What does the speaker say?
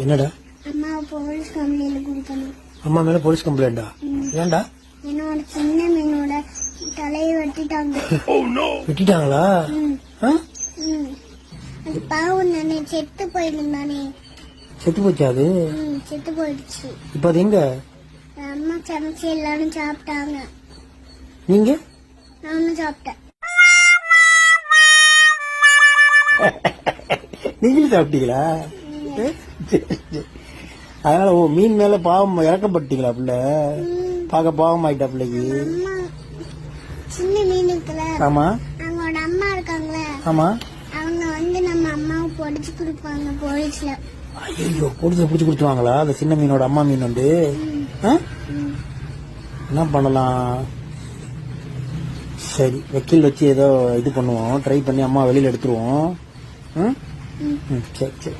என்னடா? அம்மா police complaint கொடுக்கணும். அம்மா மேல போலீஸ் கம்ப்ளைண்டா? ஏன்டா? என்னோட சின்ன மீனோட தலையை வெட்டிட்டாங்க. வெட்டிட்டாங்களா? அது பாவம் தானே, செத்து போயிருந்தானே. செத்து போச்சா அது? செத்து போயிடுச்சு. இப்ப அது எங்க? அம்மா சமைச்சு எல்லாரும் சாப்பிட்டாங்க. நீங்க? நானும் சாப்பிட்டேன். நீங்களும் சாப்பிட்டீங்களா? அதனால மீன் மேல பாவம் இறக்கப்பட்டீங்களா? பிள்ளை பார்க்க பாவம் ஆயிட்டா பிள்ளைக்கு. அம்மா சின்ன மீன் இருக்குல்ல, ஆமா, அவங்களோட அம்மா இருக்காங்களே, ஆமா, அவங்க வந்து நம்ம அம்மாவை பொடிச்சு கொடுப்பாங்க போலீஸ்ல. ஐயோ, போலீஸ்ல பிடிச்சு கொடுத்துவாங்களா? அந்த சின்ன மீனோட அம்மா மீன் வந்து என்ன பண்ணலாம்? சரி, வக்கீல் வச்சு ஏதோ இது பண்ணுவோம், ட்ரை பண்ணி அம்மா வெளியில எடுத்துருவோம். சரி சரி.